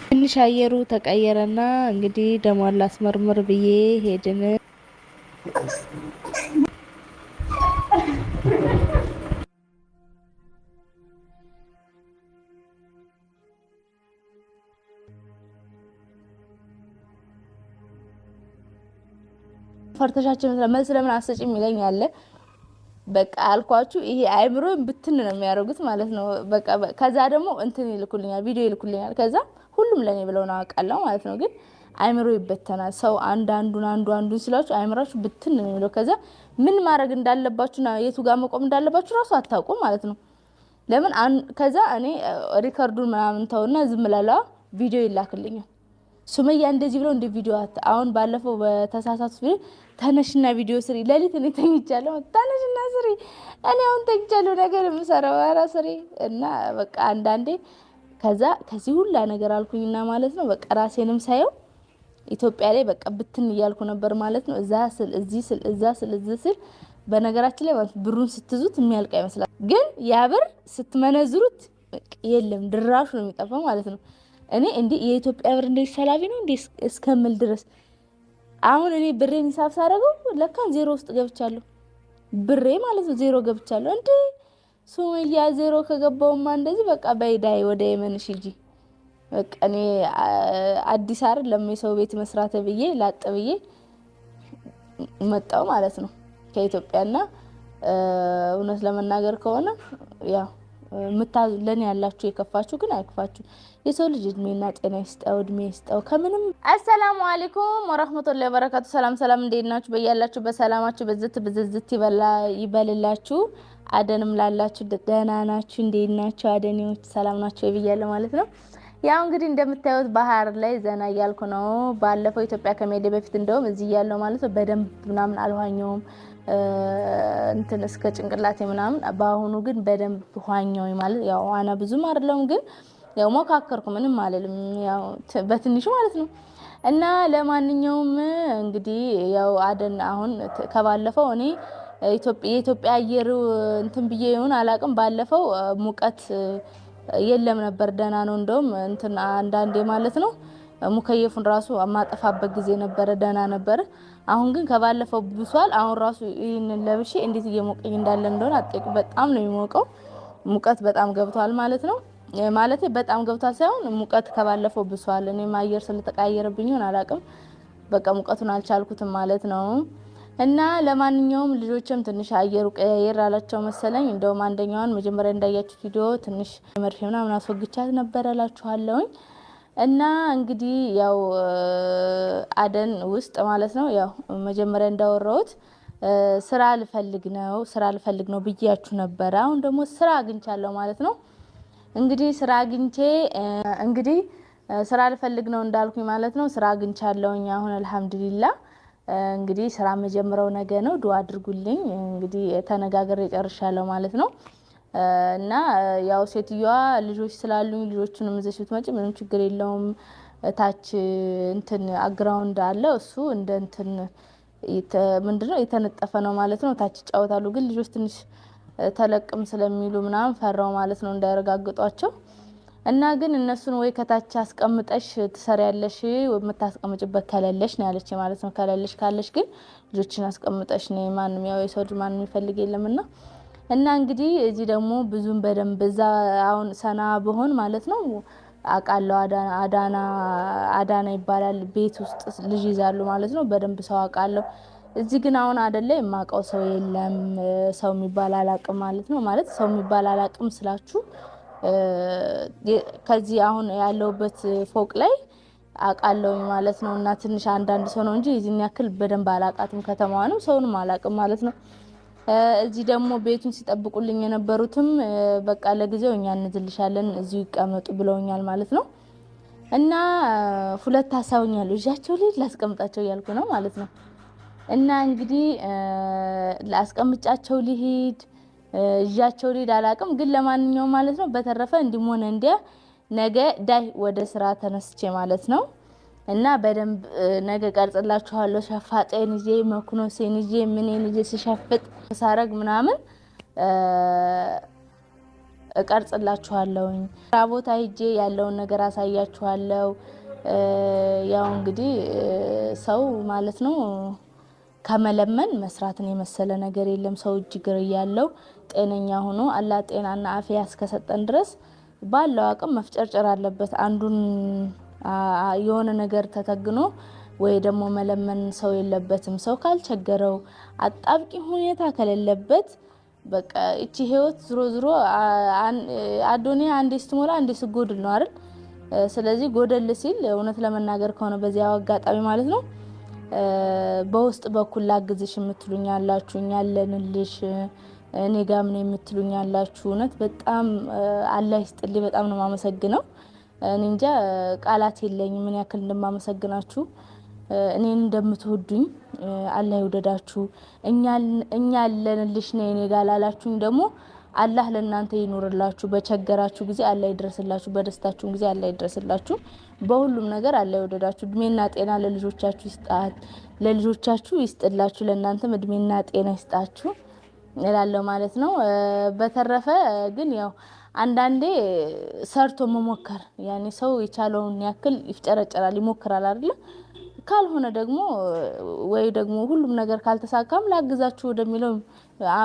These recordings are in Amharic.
ትንሽ አየሩ ተቀየረና እንግዲህ ደሟን ላስመርምር ብዬ ሄድን። ፈርተሻችን መልስ ለምን አሰጪም ይለኛል። በቃ አልኳችሁ ይሄ አይምሮን ብትን ነው የሚያደርጉት ማለት ነው። በቃ ከዛ ደግሞ እንትን ይልኩልኛል፣ ቪዲዮ ይልኩልኛል። ከዛ ሁሉም ለኔ ብለው ነው አውቃለሁ ማለት ነው። ግን አይምሮ ይበተናል። ሰው አንዱን ሲላችሁ አይምራችሁ ብትን ነው የሚለው። ከዛ ምን ማድረግ እንዳለባችሁና የቱ ጋር መቆም እንዳለባችሁ ራሱ አታውቁም ማለት ነው። ለምን ከዛ እኔ ሪከርዱን ምናምን ተውና ዝም እላለሁ። ቪዲዮ ይላክልኛል። ሱመያ እንደዚህ ብለው እንደ ቪዲዮ አሁን ባለፈው በተሳሳቱ ቪዲዮ ተነሽና ቪዲዮ ስሪ። ለሊት እኔ ተኝቻለሁ። ተነሽና ስሪ። እኔ አሁን ተኝቻለሁ። ነገር የምሰራው ኧረ ስሪ እና በቃ አንዳንዴ ከዛ ከዚህ ሁላ ነገር አልኩኝና ማለት ነው። በቃ ራሴንም ሳየው ኢትዮጵያ ላይ በቃ ብትን እያልኩ ነበር ማለት ነው። እዛ ስል እዚህ ስል እዛ ስል እዚህ ስል በነገራችን ላይ ማለት ብሩን ስትዙት የሚያልቅ አይመስላል። ግን ያ ብር ስትመነዝሩት የለም ድራሹ ነው የሚጠፋው ማለት ነው። እኔ እንዴ የኢትዮጵያ ብር እንደዚህ ሰላቢ ነው እንዴ እስከምል ድረስ አሁን እኔ ብሬን ሂሳብ ሳደርገው ለካ ዜሮ ውስጥ ገብቻለሁ። ብሬ ማለት ነው ዜሮ ገብቻለሁ። እንዴ ሱመያ ዜሮ ከገባውማ እንደዚህ በቃ በይዳይ ወደ የመንሽ ሂጂ። በቃ እኔ አዲስ አይደል ለሰው ቤት መስራት ብዬ ላጥ ብዬ መጣው ማለት ነው ከኢትዮጵያና እውነት ለመናገር ከሆነ ያው ምታዙ ለኔ ያላችሁ የከፋችሁ ግን አይክፋችሁ። የሰው ልጅ እድሜና ጤና ይስጠው፣ እድሜ ይስጠው ከምንም። አሰላሙ አለይኩም ወራህመቱላሂ ወበረካቱ። ሰላም እንዴት ናችሁ? በያላችሁ በሰላማችሁ በዝት ይበልላችሁ። አደንም ላላችሁ ደህና ናችሁ? እንዴት ናችሁ? አደኔዎች ሰላም ናችሁ ብያለሁ ማለት ነው። ያው እንግዲህ እንደምታዩት ባህር ላይ ዘና እያልኩ ነው። ባለፈው ኢትዮጵያ ከመሄዴ በፊት እንደውም እዚህ ያለው ማለት ነው በደንብ ምናምን አልዋኘውም እንትን እስከ ጭንቅላቴ ምናምን። በአሁኑ ግን በደንብ ዋኘው ማለት ያው ዋና ብዙም አይደለም ግን ያው ሞካከርኩ ምንም አልልም ያው በትንሹ ማለት ነው። እና ለማንኛውም እንግዲህ ያው አደን አሁን ከባለፈው እኔ የኢትዮጵያ አየር እንትን ብዬ ይሁን አላቅም ባለፈው ሙቀት የለም ነበር ደህና ነው እንደውም እንትን አንዳንዴ ማለት ነው ሙከየፉን ራሱ ማጠፋበት ጊዜ ነበር ደህና ነበር። አሁን ግን ከባለፈው ብሷል። አሁን ራሱ ይሄንን ለብሼ እንዴት እየሞቀኝ እንዳለ እንደሆነ አጥቂው በጣም ነው የሚሞቀው። ሙቀት በጣም ገብቷል ማለት ነው። ማለት በጣም ገብቷል ሳይሆን ሙቀት ከባለፈው ብሷል። እኔ ማየር ስለተቀያየረብኝ ይሆን አላቅም በቃ ሙቀቱን አልቻልኩትም ማለት ነው። እና ለማንኛውም ልጆችም ትንሽ አየሩ ቀያየር አላቸው መሰለኝ። እንደውም አንደኛዋን መጀመሪያ እንዳያችሁት ቪዲዮ ትንሽ መርፌ ምናምን አስወግቻት ነበር እላችኋለሁኝ። እና እንግዲህ ያው አደን ውስጥ ማለት ነው ያው መጀመሪያ እንዳወራሁት ስራ ልፈልግ ነው ብያችሁ ነበር። አሁን ደግሞ ስራ አግኝቻለሁ ማለት ነው። እንግዲህ ስራ ልፈልግ ነው እንዳልኩኝ ማለት ነው። ስራ አግኝቻለሁኝ አሁን አልহামዱሊላህ። እንግዲህ ስራ መጀመሪያው ነገ ነው። ዱአ አድርጉልኝ። እንግዲህ ተነጋግሬ ጨርሻለሁ ማለት ነው። እና ያው ሴትዮዋ ልጆች ስላሉኝ ልጆቹንም ይዘሽ ብትመጪ ምንም ችግር የለውም። ታች እንትን አግራውንድ አለ እሱ እንደ እንትን ምንድነው የተነጠፈ ነው ማለት ነው። ታች ይጫወታሉ ግን ልጆች ትንሽ ተለቅም ስለሚሉ ምናምን ፈራው ማለት ነው እንዳይረጋግጧቸው። እና ግን እነሱን ወይ ከታች አስቀምጠሽ ትሰሪያለሽ ወይ የምታስቀምጭበት ከሌለሽ ነው ያለች ማለት ነው። ካለሽ ግን ልጆችን አስቀምጠሽ ነው ማንንም ያው የሰው ልጅ ማንንም ይፈልግ የለምና። እና እንግዲህ እዚህ ደግሞ ብዙም በደንብ እዛ አሁን ሰና በሆን ማለት ነው አቃለው አዳና ይባላል ቤት ውስጥ ልጅ ይዛሉ ማለት ነው። በደንብ ሰው አቃለው። እዚህ ግን አሁን አይደለ የማቀው ሰው የለም። ሰው የሚባል አላቅም ማለት ነው። ማለት ሰው የሚባል አላቅም ስላችሁ ከዚህ አሁን ያለውበት ፎቅ ላይ አቃለው ማለት ነው። እና ትንሽ አንዳንድ ሰው ነው እንጂ እዚህን ያክል በደንብ አላቃትም። ከተማዋንም ሰውንም አላቅም ማለት ነው። እዚህ ደግሞ ቤቱን ሲጠብቁልኝ የነበሩትም በቃ ለጊዜው እኛ እንዝልሻለን እዚሁ ይቀመጡ ብለውኛል ማለት ነው። እና ሁለት ሀሳብኛል እጃቸው ላይ ላስቀምጣቸው እያልኩ ነው ማለት ነው። እና እንግዲህ ላስቀምጫቸው ሊሄድ እጃቸው ላይ አላቅም፣ ግን ለማንኛውም ማለት ነው በተረፈ እንዲሞነ እንዲያ ነገ ዳይ ወደ ስራ ተነስቼ ማለት ነው። እና በደንብ ነገ ቀርጽላችኋለሁ። ሸፋጤን ይዤ መኩኖሴን ይዤ ምንን ይዤ ሲሸፍጥ ሳረግ ምናምን እቀርጽላችኋለሁኝ። ስራ ቦታ ሂጄ ያለውን ነገር አሳያችኋለሁ። ያው እንግዲህ ሰው ማለት ነው ከመለመን መስራትን የመሰለ ነገር የለም። ሰው እጅግር ያለው ጤነኛ ሆኖ አላህ ጤናና አፍያ እስከሰጠን ድረስ ባለው አቅም መፍጨርጨር አለበት። አንዱን የሆነ ነገር ተተግኖ ወይ ደግሞ መለመን ሰው የለበትም። ሰው ካልቸገረው አጣብቂ ሁኔታ ከሌለበት በቃ እቺ ህይወት ዝሮ ዝሮ አዶኒያ አንዴ ስትሞላ አንዴ ስጎድል ነው አይደል? ስለዚህ ጎደል ሲል እውነት ለመናገር ከሆነ በዚያው አጋጣሚ ማለት ነው በውስጥ በኩል ላግዝሽ የምትሉኝ አላችሁ፣ ያለንልሽ እኔ ጋር ምን የምትሉኝ አላችሁ። እውነት በጣም አላህ ይስጥልኝ። በጣም ነው ማመሰግነው። እኔ እንጃ ቃላት የለኝም ምን ያክል እንደማመሰግናችሁ። እኔን እንደምትወዱኝ አላህ ይወደዳችሁ። እኛ ያለንልሽ ነው እኔ ጋር ላላችሁኝ ደግሞ አላህ ለእናንተ ይኖርላችሁ። በቸገራችሁ ጊዜ አላህ ይድረስላችሁ፣ በደስታችሁ ጊዜ አላህ ይድረስላችሁ። በሁሉም ነገር አላህ ይወደዳችሁ። እድሜና ጤና ለልጆቻችሁ ይስጣት፣ ለልጆቻችሁ ይስጥላችሁ። ለእናንተም እድሜና ጤና ይስጣችሁ እላለሁ ማለት ነው። በተረፈ ግን ያው አንዳንዴ ሰርቶ መሞከር ያኔ ሰው የቻለውን ያክል ይፍጨረጨራል ይሞክራል አይደል? ካልሆነ ደግሞ ወይ ደግሞ ሁሉም ነገር ካልተሳካም ላግዛችሁ ወደሚለው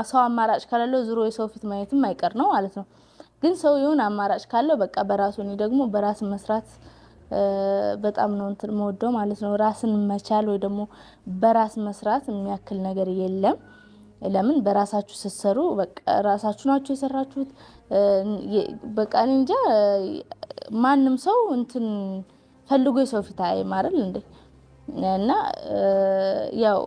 ሰው አማራጭ ካለው ዙሮ የሰው ፊት ማየትም አይቀር ነው ማለት ነው። ግን ሰው ይሁን አማራጭ ካለው በቃ በራሱ ነው ደግሞ በራስ መስራት በጣም ነው እንትን መወደው ማለት ነው። ራስን መቻል ወይ ደግሞ በራስ መስራት የሚያክል ነገር የለም። ለምን በራሳችሁ ስትሰሩ በቃ ራሳችሁ ናችሁ የሰራችሁት። በቃ እንጃ ማንም ሰው እንትን ፈልጎ የሰው ፊት አይማርል እንዴ? እና ያው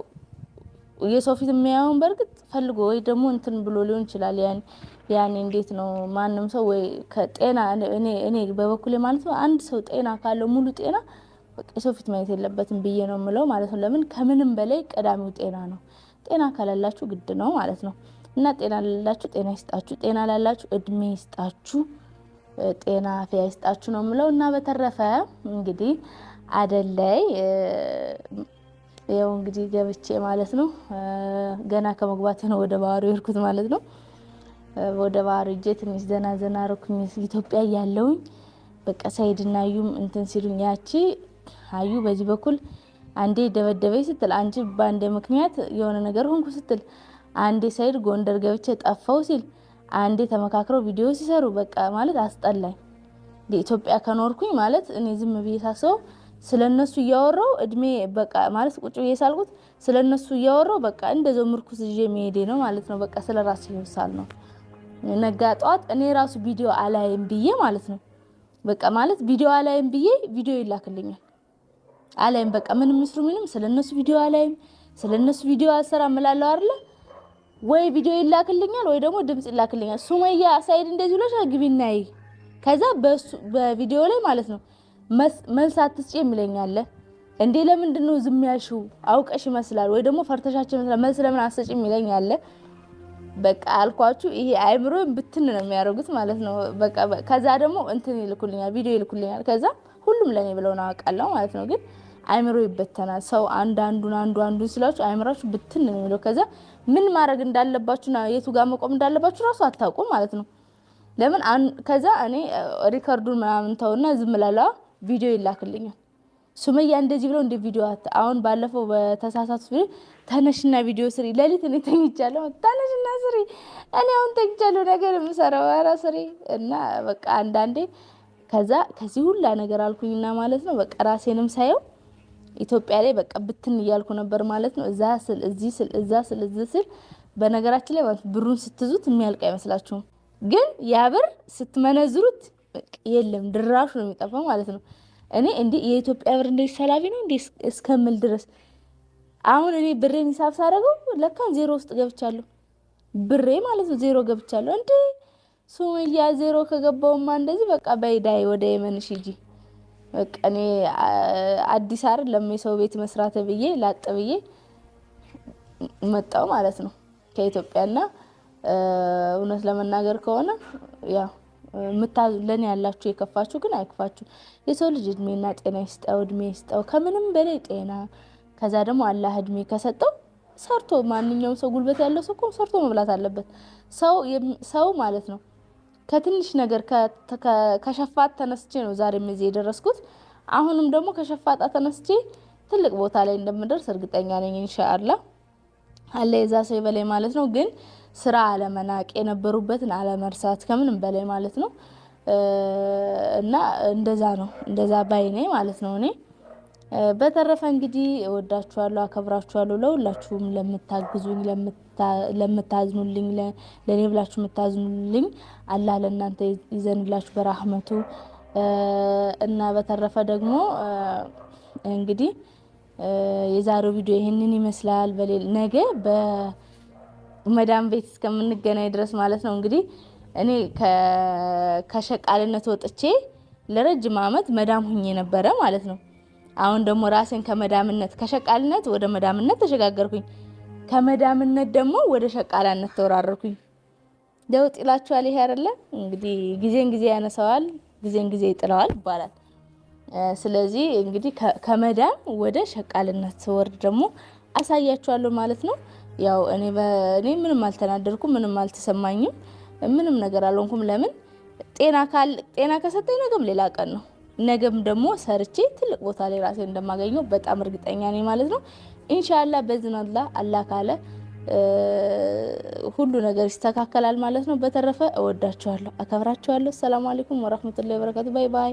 የሰው ፊት የሚያዩን በርግጥ ፈልጎ ወይ ደግሞ እንትን ብሎ ሊሆን ይችላል። ያኔ እንዴት ነው ማንም ሰው ወይ ከጤና እኔ በበኩሌ ማለት ነው አንድ ሰው ጤና ካለው ሙሉ ጤና በቃ የሰው ፊት ማየት የለበትም ብዬ ነው የምለው ማለት ነው። ለምን ከምንም በላይ ቀዳሚው ጤና ነው። ጤና ካላላችሁ ግድ ነው ማለት ነው። እና ጤና ላላችሁ ጤና ይስጣችሁ፣ ጤና ላላችሁ እድሜ ይስጣችሁ፣ ጤና አፍያ ይስጣችሁ ነው የምለው። እና በተረፈ እንግዲህ አደላይ ያው እንግዲህ ገብቼ ማለት ነው ገና ከመግባቴ ነው ወደ ባህሩ ይርኩት ማለት ነው። ወደ ባህሩ እጄ ትንሽ ዘና ዘና አረኩኝ። ኢትዮጵያ ያለውኝ በቃ ሳይድና አዩም እንትን ሲሉኝ ያቺ አዩ በዚህ በኩል አንዴ ደበደበኝ ስትል አንቺ ባንዴ ምክንያት የሆነ ነገር ሆንኩ ስትል አንዴ ሳይድ ጎንደር ገብቼ ጠፋው ሲል አንዴ ተመካክረው ቪዲዮ ሲሰሩ በቃ ማለት አስጠላኝ። ለኢትዮጵያ ከኖርኩኝ ማለት እኔ ዝም ብዬ ሳስበው ስለነሱ እያወራው እድሜ በቃ ማለት ቁጭ ብዬ ሳልኩት ስለነሱ እያወራው በቃ እንደዛው ምርኩስ ይዤ መሄዴ ነው ማለት ነው። በቃ ስለራሴ ይወሳል ነው ነጋ ጧት እኔ ራሱ ቪዲዮ አላይም ብዬ ማለት ነው። በቃ ማለት ቪዲዮ አላይም ብዬ ቪዲዮ ይላክልኛል አላይም በቃ ምንም ምስሩ ምንም ስለነሱ ቪዲዮ አላይም ስለነሱ ቪዲዮ አልሰራም እላለሁ አይደል? ወይ ቪዲዮ ይላክልኛል ወይ ደግሞ ድምጽ ይላክልኛል። ሱመያ ሳይድ እንደዚህ ብለሽ ግቢና አይ ከዛ በቪዲዮ ላይ ማለት ነው መልስ አትስጪ የሚለኛል እንዴ ለምንድን ነው ዝም ያልሽው? አውቀሽ ይመስላል ወይ ደግሞ ፈርተሻችን ይመስላል መልስ ለምን አትሰጪ የሚለኛል። በቃ አልኳችሁ ይሄ አይምሮን ብትን ነው የሚያደርጉት ማለት ነው። በቃ ከዛ ደግሞ እንትን ይልኩልኛል ቪዲዮ ይልኩልኛል። ከዛ ሁሉም ለኔ ብለው ነው አውቃለሁ ማለት ነው። ግን አይምሮ ይበተናል። ሰው አንዱን ስላችሁ አይምራችሁ ብትን ነው የሚለው። ከዛ ምን ማድረግ እንዳለባችሁና የቱ ጋር መቆም እንዳለባችሁ ራሱ አታውቁም ማለት ነው። ለምን ከዛ እኔ ሪከርዱን ምናምን ተውና ዝም እላለሁ። ቪዲዮ ይላክልኛል ሱመያ እንደዚህ ብለው እንደ ቪዲዮ አሁን ባለፈው በተሳሳቱ ተነሽና ቪዲዮ ስሪ ለሊት እኔ ተኝቻለሁ። ተነሽና ስሪ እኔ አሁን ተኝቻለሁ ነገር የምሰራው ኧረ ስሪ እና በቃ አንዳንዴ ከዛ ከዚህ ሁላ ነገር አልኩኝና ማለት ነው በቃ ራሴንም ሳየው ኢትዮጵያ ላይ በቃ ብትን እያልኩ ነበር ማለት ነው። እዛ ስል እዚህ ስል እዛ ስል እዚህ ስል በነገራችን ላይ ማለት ብሩን ስትዙት የሚያልቅ አይመስላችሁም። ግን ያ ብር ስትመነዝሩት የለም ድራሹ ነው የሚጠፋው ማለት ነው። እኔ እንዴ የኢትዮጵያ ብር እንደዚህ ሰላቢ ነው እንዴ እስከምል ድረስ አሁን እኔ ብሬን ሂሳብ ሳደርገው ለካ ዜሮ ውስጥ ገብቻለሁ። ብሬ ማለት ነው ዜሮ ገብቻለሁ እንዴ ሱመያ ዜሮ ከገባውማ እንደዚህ በቃ በይዳይ ወደ የመንሽ ሂጂ በቃ እኔ አዲስ አይደለም የሰው ቤት መስራት ብዬ ላጥ ብዬ መጣው ማለት ነው ከኢትዮጵያና እውነት ለመናገር ከሆነ ያ ለኔ ያላችሁ የከፋችሁ ግን አይክፋችሁ የሰው ልጅ እድሜና ጤና ይስጠው እድሜ ይስጠው ከምንም በላይ ጤና ከዛ ደግሞ አላህ እድሜ ከሰጠው ሰርቶ ማንኛውም ሰው ጉልበት ያለው ሰው ሰርቶ መብላት አለበት ሰው ማለት ነው ከትንሽ ነገር ከሸፋት ተነስቼ ነው ዛሬም እዚህ የደረስኩት አሁንም ደግሞ ከሸፋጣ ተነስቼ ትልቅ ቦታ ላይ እንደምደርስ እርግጠኛ ነኝ ኢንሻአላህ አለ የዛ ሰው በላይ ማለት ነው ግን ስራ አለመናቅ የነበሩበትን አለመርሳት ከምንም በላይ ማለት ነው እና እንደዛ ባይኔ ማለት ነው እኔ በተረፈ እንግዲህ እወዳችኋለሁ አከብራችኋለሁ ለሁላችሁም ለምታግዙኝ ለምታዝኑልኝ ለኔ ብላችሁ የምታዝኑልኝ አላህ ለእናንተ ይዘንላችሁ በራህመቱ እና በተረፈ ደግሞ እንግዲህ የዛሬው ቪዲዮ ይሄንን ይመስላል ነገ በመዳም ቤት እስከምንገናኝ ድረስ ማለት ነው እንግዲህ እኔ ከሸቃልነት ወጥቼ ለረጅም አመት መዳም ሁኜ ነበረ ማለት ነው አሁን ደግሞ ራሴን ከሸቃልነት ወደ መዳምነት ተሸጋገርኩኝ ከመዳምነት ደግሞ ወደ ሸቃላነት ተወራረርኩኝ ለውጥ ይላችኋል ይሄ አይደለ እንግዲህ ጊዜ ያነሳዋል ጊዜ ይጥለዋል ይባላል ስለዚህ እንግዲህ ከመዳም ወደ ሸቃልነት ወርድ ደግሞ አሳያችኋለሁ ማለት ነው ያው እኔ ምንም አልተናደርኩም ምንም አልተሰማኝም ምንም ነገር አልሆንኩም ለምን ጤና ከሰጠኝ ነገም ሌላ ቀን ነው ነገም ደግሞ ሰርቼ ትልቅ ቦታ ላይ ራሴ እንደማገኘው በጣም እርግጠኛ ነኝ ማለት ነው ኢንሻአላህ በዝናላህ አላህ ካለ ሁሉ ነገር ይስተካከላል ማለት ነው በተረፈ እወዳችኋለሁ አከብራችኋለሁ ሰላም አለይኩም ወራህመቱላሂ ወበረካቱ ባይ ባይ